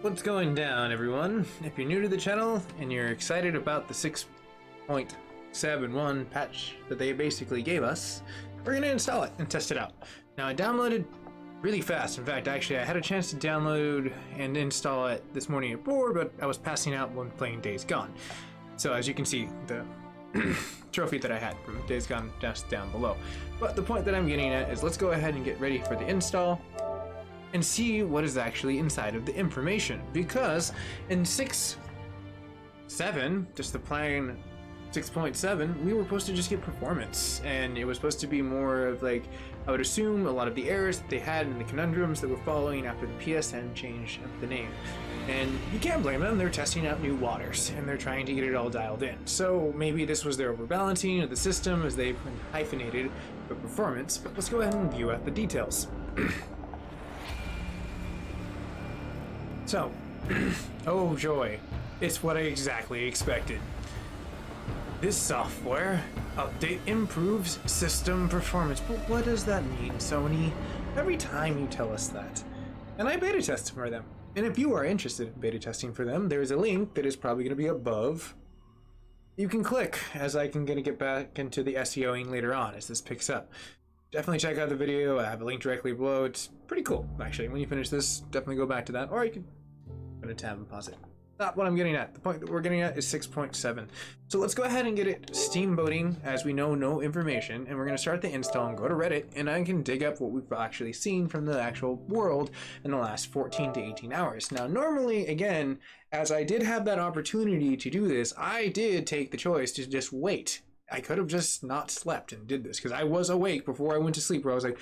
What's going down, everyone? If you're new to the channel and you're excited about the 6.71 patch that they basically gave us, we're gonna install it and test it out. Now, I downloaded really fast. In fact, actually, I had a chance to download and install it this morning at 4, but I was passing out when playing Days Gone. So as you can see, the trophy that I had from Days Gone just down below. But the point that I'm getting at is let's go ahead and get ready for the install and see what is actually inside of the information, because in 6.7, just the plain 6.7, we were supposed to just get performance, and it was supposed to be more of like, I would assume, a lot of the errors that they had and the conundrums that were following after the PSN change of the name. And you can't blame them, they're testing out new waters and they're trying to get it all dialed in. So maybe this was their overbalancing of the system as they've hyphenated the performance, but let's go ahead and view out the details. So, oh joy, it's what I exactly expected. This software update improves system performance. But what does that mean, Sony? Every time you tell us that. And I beta tested for them. And if you are interested in beta testing for them, there's a link that is probably going to be above. You can click, as I can get back into the SEOing later on as this picks up. Definitely check out the video. I have a link directly below. It's pretty cool, actually. When you finish this, definitely go back to that, or you can put a tab and pause it. Not what I'm getting at. The point that we're getting at is 6.7. So let's go ahead and get it steamboating, as we know no information, and we're going to start the install and go to Reddit, and I can dig up what we've actually seen from the actual world in the last 14 to 18 hours. Now, normally, again, as I did have that opportunity to do this, I did take the choice to just wait. I could have just not slept and did this, because I was awake before I went to sleep, where I was like,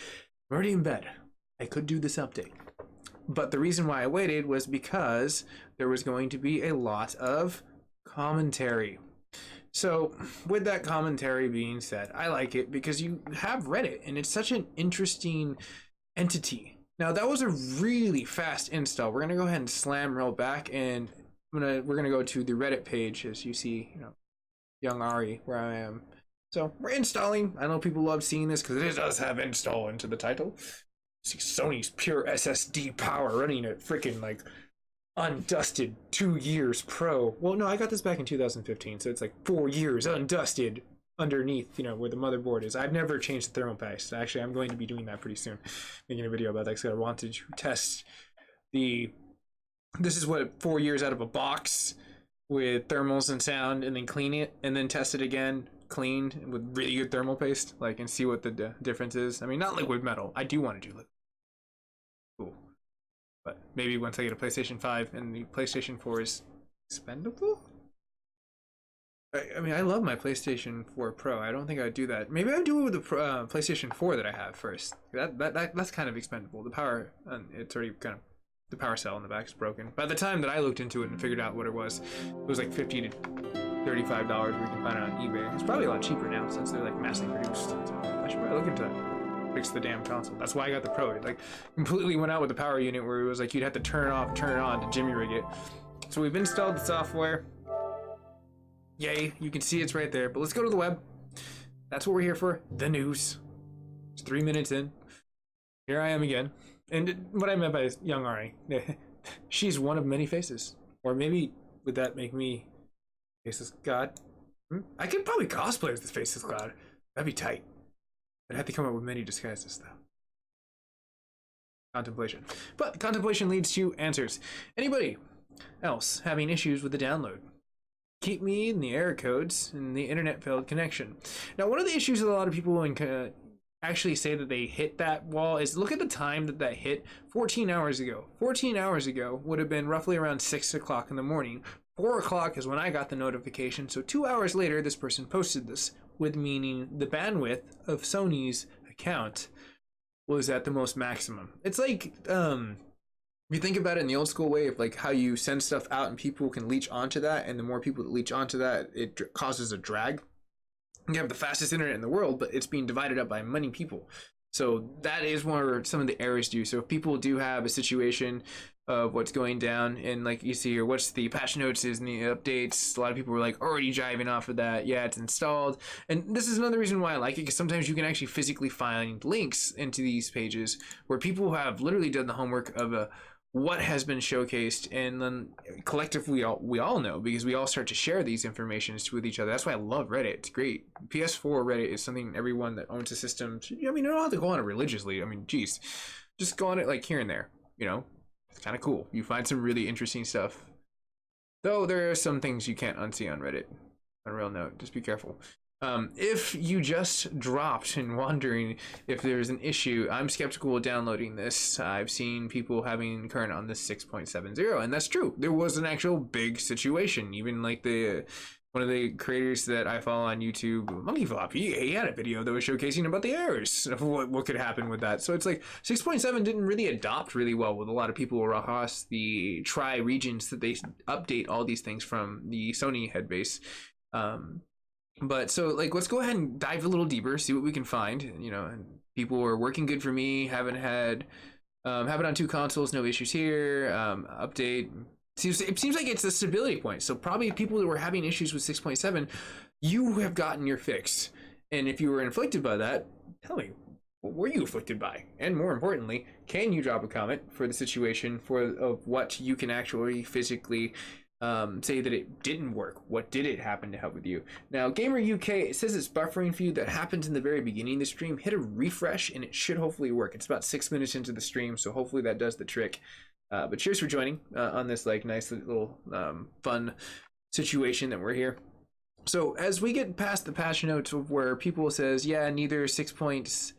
I'm already in bed. I could do this update. But the reason why I waited was because there was going to be a lot of commentary. So with that commentary being said, I like it because you have Reddit and it's such an interesting entity. Now that was a really fast install. We're gonna go ahead and slam roll back, and we're gonna go to the Reddit page, as you see, young Ari, where I am. So we're installing. I know people love seeing this because it does have install into the title. See Sony's pure SSD power running at freaking like undusted 2 years pro. Well, no, I got this back in 2015, so it's like 4 years undusted underneath, where the motherboard is. I've never changed the thermal paste. Actually, I'm going to be doing that pretty soon, making a video about that because I wanted to test this is what 4 years out of a box with thermals and sound, and then clean it and then test it again cleaned with really good thermal paste, and see what the difference is. I mean, not liquid metal. I do want to do liquid. Cool. But maybe once I get a PlayStation 5 and the PlayStation 4 is expendable? I mean, I love my PlayStation 4 Pro. I don't think I'd do that. Maybe I'd do it with the PlayStation 4 that I have first. That's kind of expendable. The power, it's already kind of, the power cell in the back is broken. By the time that I looked into it and figured out what it was like $50 to $35 where you can find it on eBay. It's probably a lot cheaper now since they're like massively produced. So I should probably look into that. Fix the damn console. That's why I got the Pro. It completely went out with the power unit, where it was like you'd have to turn it off, turn it on to jimmy rig it. So we've installed the software. Yay, you can see it's right there. But let's go to the web. That's what we're here for. The news. It's 3 minutes in. Here I am again. And what I meant by young Ari, she's one of many faces. Or maybe would that make me Faceless God? I could probably cosplay as this Faceless God. That'd be tight. I'd have to come up with many disguises, though. Contemplation. But contemplation leads to answers. Anybody else having issues with the download? Keep me in the error codes and the internet failed connection. Now, one of the issues that a lot of people actually say that they hit that wall is look at the time that hit 14 hours ago. 14 hours ago would have been roughly around 6 o'clock in the morning. 4 o'clock is when I got the notification, so 2 hours later this person posted this, with meaning the bandwidth of Sony's account was at the most maximum. It's like, you think about it in the old school way of how you send stuff out and people can leech onto that, and the more people that leech onto that, it causes a drag. You have the fastest internet in the world, but it's being divided up by many people. So that is where some of the errors do. So if people do have a situation of what's going down, and like you see here, what's the patch notes is and the updates, a lot of people were already jiving off of that. Yeah, it's installed. And this is another reason why I like it, because sometimes you can actually physically find links into these pages where people have literally done the homework of what has been showcased, and then collectively we all know, because we all start to share these informations with each other. That's why I love Reddit. It's great. PS4 Reddit is something everyone that owns a system, I mean, you don't have to go on it religiously. I mean, geez, just go on it like here and there, you know. It's kind of cool. You find some really interesting stuff, though there are some things you can't unsee on Reddit. On a real note, just be careful. If you just dropped and wondering if there's an issue, I'm skeptical of downloading this. I've seen people having current on this 6.70, and that's true. There was an actual big situation. Even like one of the creators that I follow on YouTube, Monkey Flop, he had a video that was showcasing about the errors of what could happen with that. So it's like 6.7 didn't really adopt really well with a lot of people across the regions that they update all these things from the Sony head base. But so like, let's go ahead and dive a little deeper, see what we can find. You know, and people are working good for me. Haven't had have it on 2 consoles, no issues here. Update. It seems like it's a stability point. So probably people that were having issues with 6.7, you have gotten your fix. And if you were inflicted by that, tell me, what were you afflicted by? And more importantly, can you drop a comment for the situation of what you can actually physically say that it didn't work? What did it happen to help with you? Now, Gamer UK, it says it's buffering for you. That happens in the very beginning of the stream. Hit a refresh and it should hopefully work. It's about 6 minutes into the stream, so hopefully that does the trick. But cheers for joining on this like nice little fun situation that we're here. So as we get past the patch notes of where people says, yeah, neither 6.7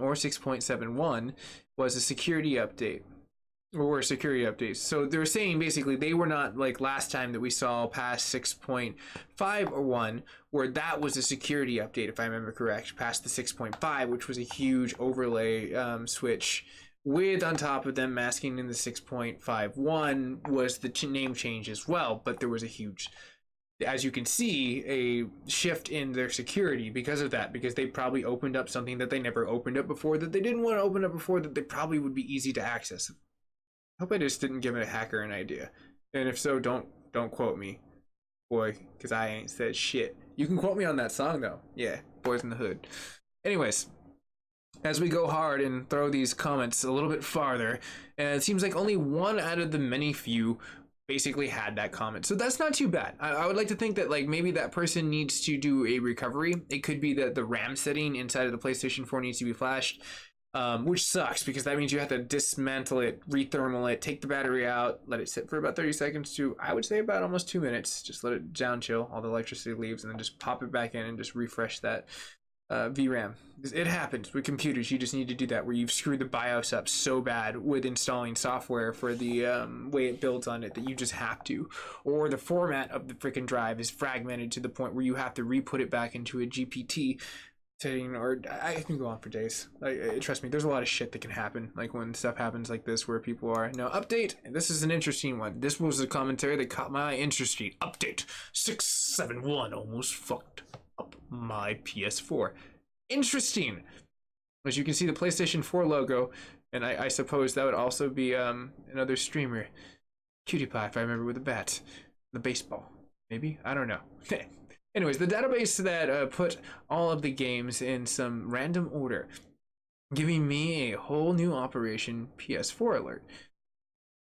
or 6.71 was a security update. Or were security updates. So they're saying basically they were not like last time that we saw past 6.5 or 1, where that was a security update, if I remember correct, past the 6.5, which was a huge overlay switch, with on top of them masking in the 6.51 was the name change as well. But there was a huge, as you can see, a shift in their security because of that, because they probably opened up something that they never opened up before, that they didn't want to open up before, that they probably would be easy to access. Hope I just didn't give a hacker an idea. And if so, don't quote me, boy, because I ain't said shit. You can quote me on that song though. Yeah, Boys in the Hood. Anyways, as we go hard and throw these comments a little bit farther, it seems like only one out of the many few basically had that comment. So that's not too bad. I would like to think that like maybe that person needs to do a recovery. It could be that the RAM setting inside of the PlayStation 4 needs to be flashed. Which sucks because that means you have to dismantle it, rethermal it, take the battery out, let it sit for about 30 seconds to, I would say, about almost 2 minutes. Just let it down chill, all the electricity leaves, and then just pop it back in and just refresh that VRAM. It happens with computers. You just need to do that where you've screwed the BIOS up so bad with installing software for the way it builds on it that you just have to. Or the format of the freaking drive is fragmented to the point where you have to re-put it back into a GPT setting, or I can go on for days. Trust me, there's a lot of shit that can happen like when stuff happens like this where people are no update. This is an interesting one. This was a commentary that caught my eye. Interesting update 671 almost fucked up my PS4. Interesting. As you can see, the PlayStation 4 logo, and I suppose that would also be another streamer, Cutie Pie, if I remember, with the bat, the baseball, maybe, I don't know. Anyways, the database that put all of the games in some random order, giving me a whole new Operation PS4 alert,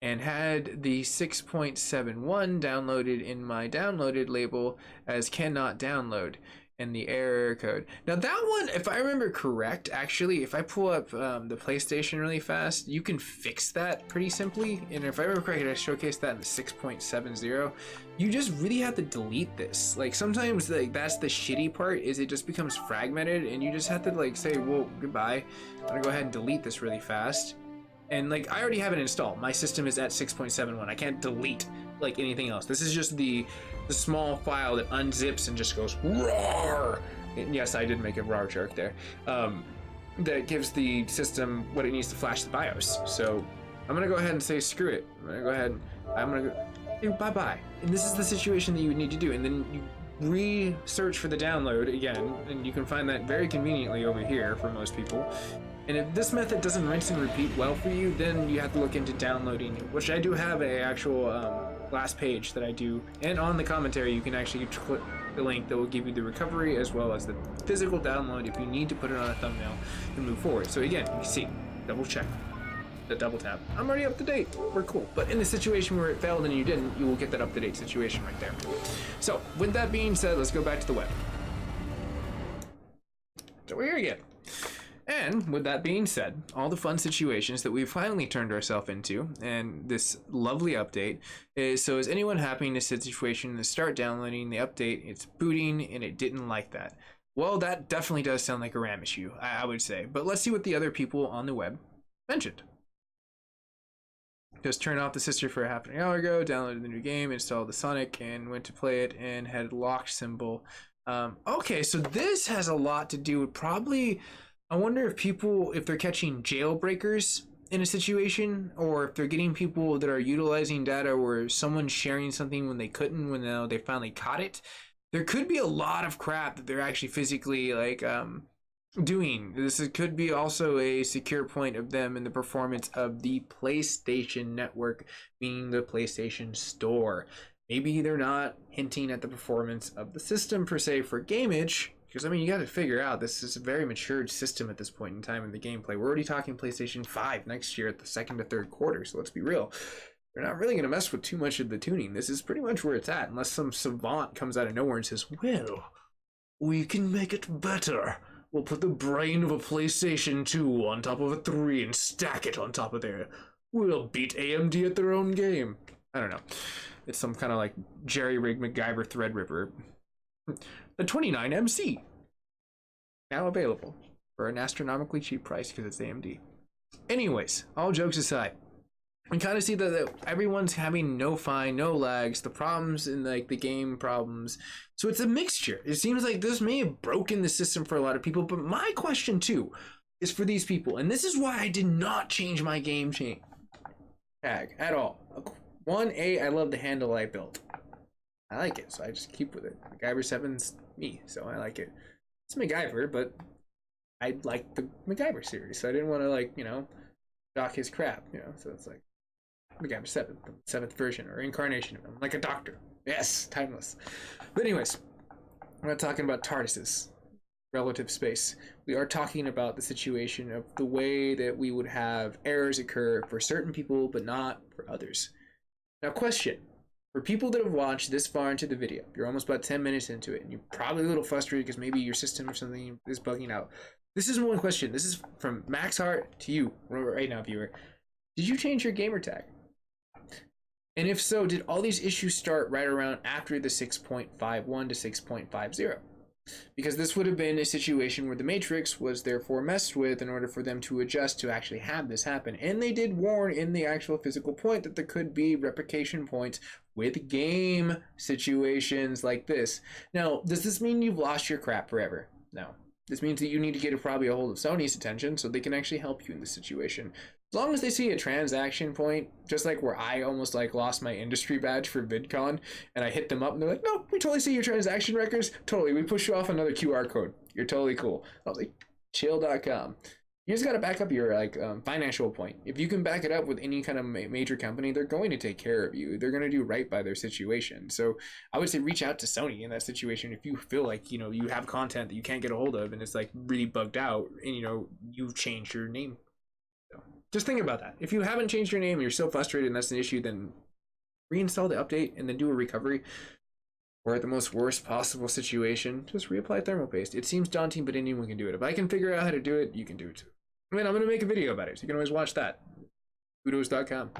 and had the 6.71 downloaded in my downloaded label as cannot download, and the error code. Now that one, if I remember correct, actually, if I pull up the PlayStation really fast, you can fix that pretty simply. And if I remember correctly, I showcased that in the 6.70. You just really have to delete this. Like sometimes like that's the shitty part, is it just becomes fragmented and you just have to like say, well, goodbye. I'm gonna go ahead and delete this really fast. And like I already have it installed. My system is at 6.71. I can't delete like anything else. This is just the small file that unzips and just goes roar. And yes, I did make a roar joke there. That gives the system what it needs to flash the BIOS. So I'm gonna go ahead and say screw it. I'm gonna go bye-bye. And this is the situation that you would need to do. And then you re-search for the download again, and you can find that very conveniently over here for most people. And if this method doesn't rinse and repeat well for you, then you have to look into downloading, which I do have a actual last page that I do. And on the commentary, you can actually click the link that will give you the recovery as well as the physical download if you need to put it on a thumbnail and move forward. So again, you can see, double check. the double tap. I'm already up to date. We're cool. But in the situation where it failed and you didn't, you will get that up to date situation right there. So with that being said, let's go back to the web. So we're here again. And with that being said, all the fun situations that we've finally turned ourselves into, and this lovely update is, so is anyone having a situation to start downloading the update, it's booting, and it didn't like that? Well, that definitely does sound like a RAM issue, I would say. But let's see what the other people on the web mentioned. Just turned off the sister for half an hour ago, downloaded the new game, installed the Sonic, and went to play it, and had locked symbol. Okay, so this has a lot to do with probably... I wonder if people, if they're catching jailbreakers in a situation, or if they're getting people that are utilizing data where someone's sharing something when they couldn't, when now they finally caught it. There could be a lot of crap that they're actually physically like doing. This could be also a secure point of them in the performance of the PlayStation network, meaning the PlayStation Store. Maybe they're not hinting at the performance of the system per se for gameage. Because, I mean, you got to figure out, this is a very matured system at this point in time in the gameplay. We're already talking PlayStation 5 next year at the second to third quarter, so let's be real. They're not really going to mess with too much of the tuning. This is pretty much where it's at, unless some savant comes out of nowhere and says, well, we can make it better. We'll put the brain of a PlayStation 2 on top of a 3 and stack it on top of there. We'll beat AMD at their own game. I don't know. It's some kind of like jerry-rig MacGyver Threadripper. The 29MC, now available for an astronomically cheap price because it's AMD. Anyways, all jokes aside, we kind of see that everyone's having no fine, no lags, the problems in like the game problems. So it's a mixture. It seems like this may have broken the system for a lot of people, but my question too is for these people, and this is why I did not change my game tag at all. 1A, I love the handle I built. I like it, so I just keep with it. MacGyver 7's me, so I like it. It's MacGyver, but I like the MacGyver series, so I didn't want to, like, you know, dock his crap, you know, so it's like MacGyver 7, the 7th version, or incarnation of him, like a doctor. Yes, timeless. But anyways, we're not talking about TARDISes, relative space. We are talking about the situation of the way that we would have errors occur for certain people, but not for others. Now, question. For people that have watched this far into the video, you're almost about 10 minutes into it, and you're probably a little frustrated because maybe your system or something is bugging out. This is one question. This is from Max Hart to you right now, viewer. Did you change your gamer tag? And if so, did all these issues start right around after the 6.51 to 6.50? Because this would have been a situation where the Matrix was therefore messed with in order for them to adjust to actually have this happen. And they did warn in the actual physical point that there could be replication points with game situations like this. Now, does this mean you've lost your crap forever? No. This means that you need to get probably a hold of Sony's attention so they can actually help you in this situation. As long as they see a transaction point, just like where I almost like lost my industry badge for VidCon, and I hit them up and they're like, no, we totally see your transaction records. Totally, we push you off another QR code. You're totally cool. I was like, chill.com. You just got to back up your like financial point. If you can back it up with any kind of major company, they're going to take care of you. They're going to do right by their situation. So I would say reach out to Sony in that situation if you feel like, you know, you have content that you can't get a hold of and it's like really bugged out and, you know, you've changed your name. So just think about that. If you haven't changed your name and you're so frustrated and that's an issue, then reinstall the update and then do a recovery. Or at the most worst possible situation, just reapply thermal paste. It seems daunting, but anyone can do it. If I can figure out how to do it, you can do it too. I mean, I'm going to make a video about it, so you can always watch that. Kudos.com.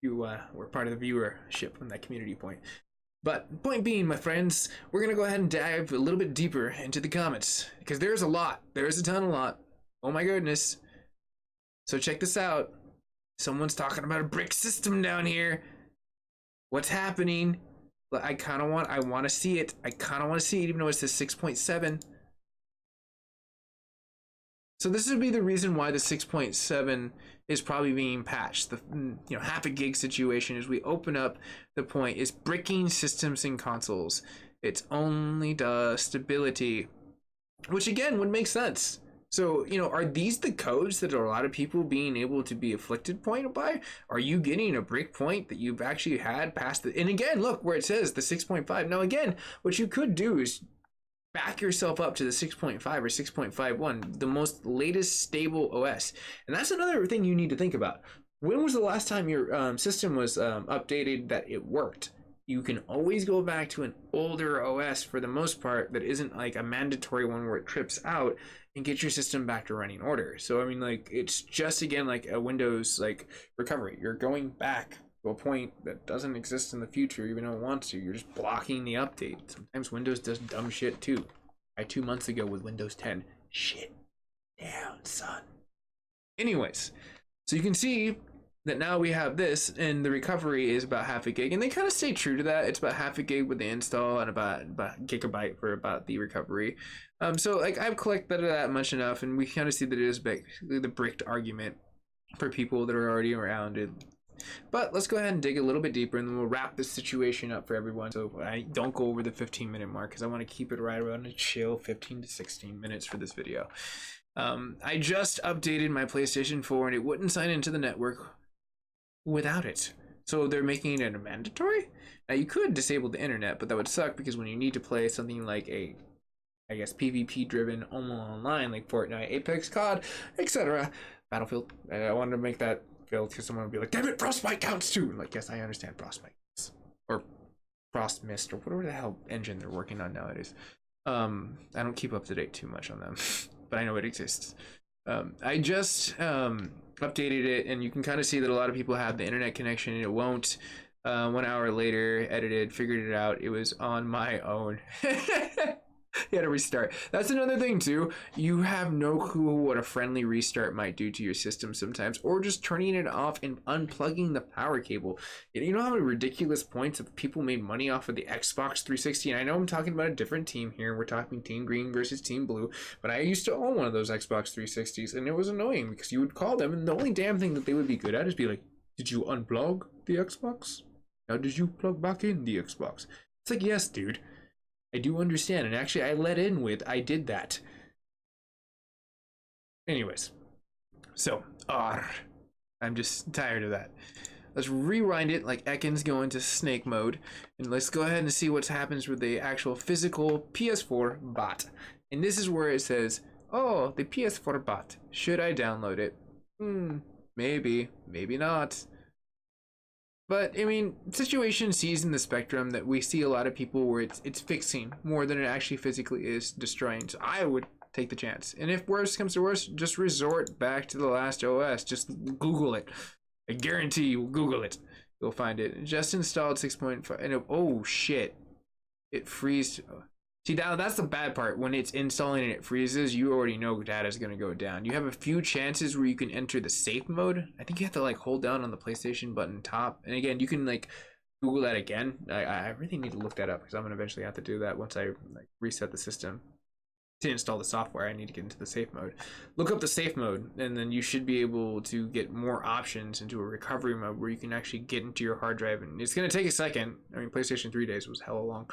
You were part of the viewership from that community point. But point being, my friends, we're going to go ahead and dive a little bit deeper into the comments. Because there's a lot. There's a ton of lot. Oh my goodness. So check this out. Someone's talking about a brick system down here. What's happening? I want to see it. I kind of want to see it, even though it says 6.7. So this would be the reason why the 6.7 is probably being patched. The half a gig situation is we open up the point is bricking systems and consoles. It only does stability, which again would make sense. So, are these the codes that are a lot of people being able to be afflicted point by? Are you getting a break point that you've actually had past the, and again, look where it says the 6.5. Now again, what you could do is back yourself up to the 6.5 or 6.51, the most latest stable OS. And that's another thing you need to think about. When was the last time your system was updated that it worked? You can always go back to an older OS for the most part that isn't like a mandatory one where it trips out, and get your system back to running order. So I mean, like, it's just again like a Windows like recovery. You're going back to a point that doesn't exist in the future, even though it wants to. You're just blocking the update. Sometimes Windows does dumb shit too. I 2 months ago with Windows 10. Shit down, son. Anyways, so you can see that now we have this, and the recovery is about half a gig, and they kind of stay true to that. It's about half a gig with the install and about a gigabyte for about the recovery. So like I've collected that much enough, and we kind of see that it is basically the bricked argument for people that are already around it. But let's go ahead and dig a little bit deeper, and then we'll wrap this situation up for everyone. So I don't go over the 15-minute mark because I want to keep it right around a chill 15 to 16 minutes for this video. I just updated my PlayStation 4 and it wouldn't sign into the network without it. So they're making it a mandatory. Now you could disable the internet, but that would suck because when you need to play something like a, I guess, PvP driven online like Fortnite, Apex, COD, etc., Battlefield. I wanted to make that filled because someone would be like, damn it, Frostbite counts too. I'm like, yes, I understand Frostbite. Or Frost Mist or whatever the hell engine they're working on nowadays. I don't keep up to date too much on them, but I know it exists. I just updated it, and you can kind of see that a lot of people have the internet connection and it won't. 1 hour later, edited, figured it out. It was on my own. You had to restart. That's another thing too. You have no clue what a friendly restart might do to your system sometimes, or just turning it off and unplugging the power cable. You know how many ridiculous points of people made money off of the Xbox 360? And I know I'm talking about a different team here. We're talking Team Green versus Team Blue, but I used to own one of those Xbox 360s, and it was annoying because you would call them, and the only damn thing that they would be good at is be like, "Did you unplug the Xbox? Now did you plug back in the Xbox?" It's like, yes, dude. I do understand, and actually I let in with I did that. Anyways, so I'm just tired of that. Let's rewind it like Ekans go into snake mode, and let's go ahead and see what happens with the actual physical PS4 bot. And this is where it says, oh, the PS4 bot, should I download it? Maybe, maybe not. But I mean, situation sees in the spectrum that we see a lot of people where it's fixing more than it actually physically is destroying. So I would take the chance. And if worse comes to worse, just resort back to the last OS. Just Google it. I guarantee you will Google it. You'll find it. Just installed 6.5 and oh shit. It freezed. See, that's the bad part. When it's installing and it freezes, you already know data is going to go down. You have a few chances where you can enter the safe mode. I think you have to like hold down on the PlayStation button top. And again, you can like Google that again. I really need to look that up because I'm going to eventually have to do that once I like reset the system. To install the software, I need to get into the safe mode. Look up the safe mode, and then you should be able to get more options into a recovery mode where you can actually get into your hard drive. And it's going to take a second. I mean, PlayStation 3 days was hella long.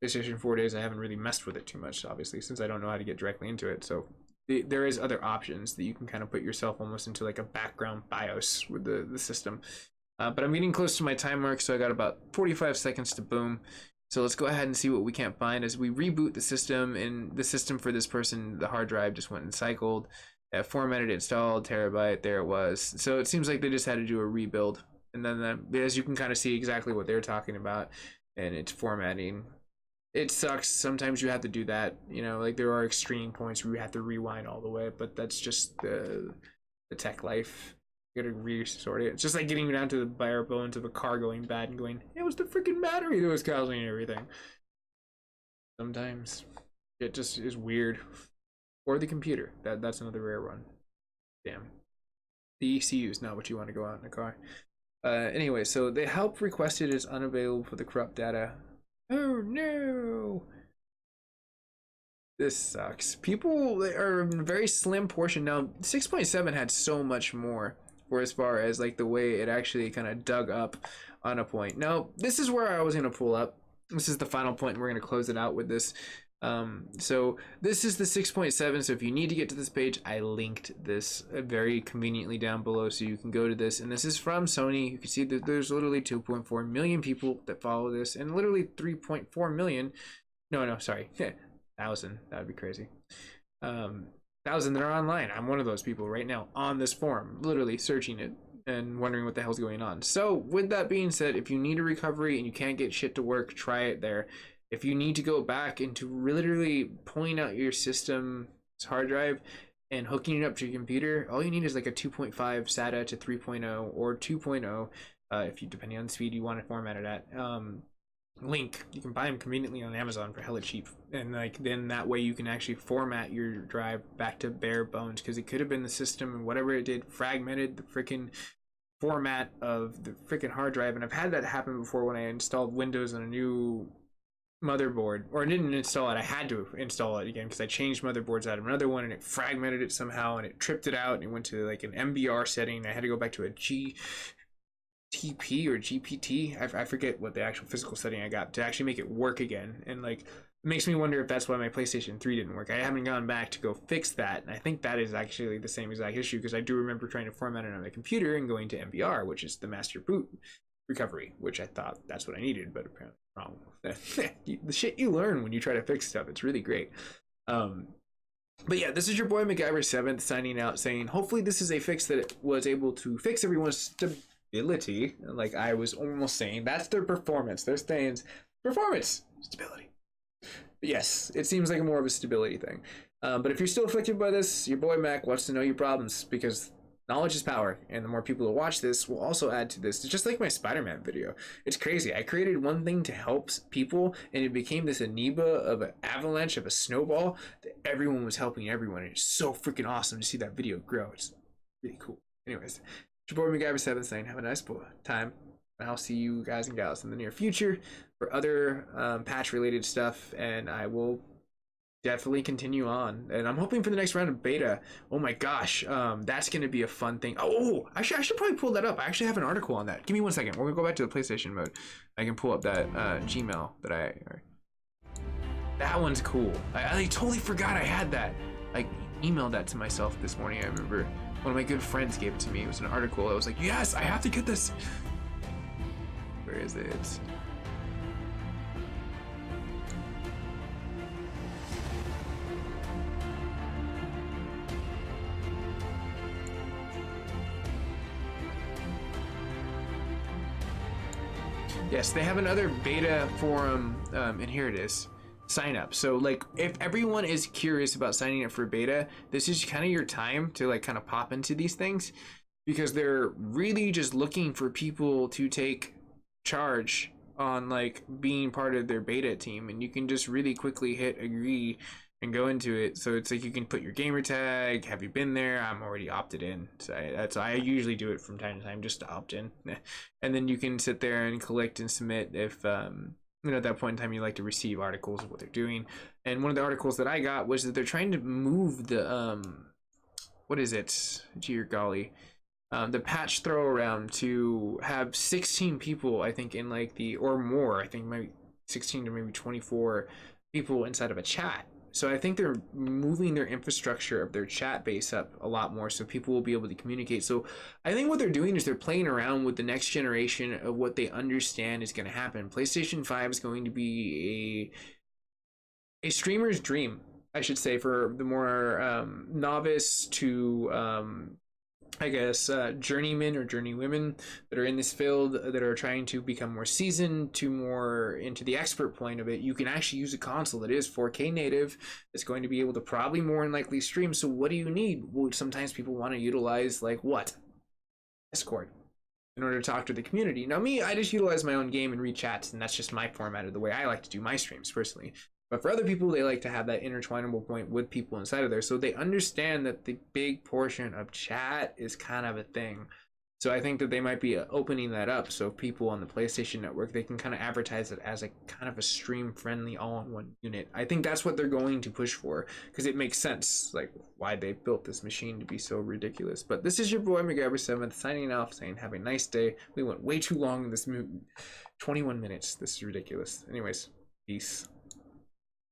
PlayStation 4 days, I haven't really messed with it too much, obviously, since I don't know how to get directly into it. So there is other options that you can kind of put yourself almost into like a background BIOS with the system. But I'm getting close to my time mark, so I got about 45 seconds to boom. So let's go ahead and see what we can't find as we reboot the system. And the system for this person, the hard drive just went and cycled, formatted, installed, terabyte, there it was. So it seems like they just had to do a rebuild. And then as you can kind of see exactly what they're talking about, and it's formatting. It sucks. Sometimes you have to do that. You know, like there are extreme points where you have to rewind all the way, but that's just the tech life. You gotta resort it. It's just like getting down to the bare bones of a car going bad and going, it was the freaking battery that was causing everything. Sometimes it just is weird. Or the computer. That's another rare one. Damn. The ECU is not what you want to go out in a car. Anyway, so the help requested is unavailable for the corrupt data. Oh no! This sucks. People are a very slim portion. Now, 6.7 had so much more for as far as like the way it actually kind of dug up on a point. Now, this is where I was going to pull up. This is the final point, and we're going to close it out with this. So this is the 6.7. So if you need to get to this page, I linked this very conveniently down below, so you can go to this. And this is from Sony. You can see that there's literally 2.4 million people that follow this, and literally 3.4 million. No, sorry. 1,000. That would be crazy. 1,000 that are online. I'm one of those people right now on this forum, literally searching it and wondering what the hell's going on. So with that being said, if you need a recovery and you can't get shit to work, try it there. If you need to go back into literally pulling out your system's hard drive and hooking it up to your computer, all you need is like a 2.5 SATA to 3.0 or 2.0, if you, depending on the speed you want to format it at. Link, you can buy them conveniently on Amazon for hella cheap, and like then that way you can actually format your drive back to bare bones, because it could have been the system and whatever it did fragmented the freaking format of the freaking hard drive. And I've had that happen before when I installed Windows on a new motherboard, or I didn't install it, I had to install it again because I changed motherboards out of another one and it fragmented it somehow and it tripped it out and it went to like an MBR setting. I had to go back to a GTP or GPT. I forget what the actual physical setting I got to actually make it work again. And like, it makes me wonder if that's why my PlayStation 3 didn't work. I haven't gone back to go fix that, and I think that is actually the same exact issue, because I do remember trying to format it on my computer and going to MBR, which is the master boot recovery, which I thought that's what I needed, but apparently wrong. The shit you learn when you try to fix stuff, it's really great. But yeah, this is your boy MacGyver7th signing out, saying hopefully this is a fix that was able to fix everyone's stability. Like I was almost saying, that's their performance. They're saying performance, stability. But yes, it seems like more of a stability thing. But if you're still afflicted by this, your boy Mac wants to know your problems, because knowledge is power, and the more people who watch this will also add to this. It's just like my Spider-Man video. It's crazy. I created one thing to help people, and it became this amoeba of an avalanche, of a snowball, that everyone was helping everyone. And it's so freaking awesome to see that video grow. It's really cool. Anyways, it's your boy MacGyver7 saying have a nice time, and I'll see you guys and gals in the near future for other patch-related stuff, and I will definitely continue on, and I'm hoping for the next round of beta. Oh my gosh, that's gonna be a fun thing. Oh, I should probably pull that up. I actually have an article on that. Give me 1 second. We're gonna go back to the PlayStation mode. I can pull up that Gmail that that one's cool. I totally forgot I had that. I emailed that to myself this morning. I remember one of my good friends gave it to me. It was an article. I was like, yes, I have to get this. Where is it? Yes, they have another beta forum, and here it is. Sign up. So like, if everyone is curious about signing up for beta, this is kind of your time to like kind of pop into these things, because they're really just looking for people to take charge on like being part of their beta team, and you can just really quickly hit agree and go into it. So it's like you can put your gamer tag, have you been there? I'm already opted in. So I usually do it from time to time just to opt in. And then you can sit there and collect and submit if you know, at that point in time you like to receive articles of what they're doing. And one of the articles that I got was that they're trying to move the what is it? Dear golly. The patch throw around to have 16 people, I think, in like the, or more, I think maybe 16 to maybe 24 people inside of a chat. So I think they're moving their infrastructure of their chat base up a lot more, so people will be able to communicate. So I think what they're doing is they're playing around with the next generation of what they understand is going to happen. PlayStation 5 is going to be a streamer's dream, I should say, for the more novice to I guess journeymen or journeywomen that are in this field, that are trying to become more seasoned to more into the expert point of it. You can actually use a console that is 4K native, that's going to be able to probably more than likely stream. So what do you need? Well, sometimes people want to utilize like what? Discord in order to talk to the community. Now me, I just utilize my own game and read chats, and that's just my format of the way I like to do my streams personally. But for other people, they like to have that intertwinable point with people inside of there. So they understand that the big portion of chat is kind of a thing. So I think that they might be opening that up. So people on the PlayStation Network, they can kind of advertise it as a kind of a stream-friendly all-in-one unit. I think that's what they're going to push for, because it makes sense, like why they built this machine to be so ridiculous. But this is your boy MacGyver7th signing off, saying have a nice day. We went way too long in this movie. 21 minutes. This is ridiculous. Anyways, peace.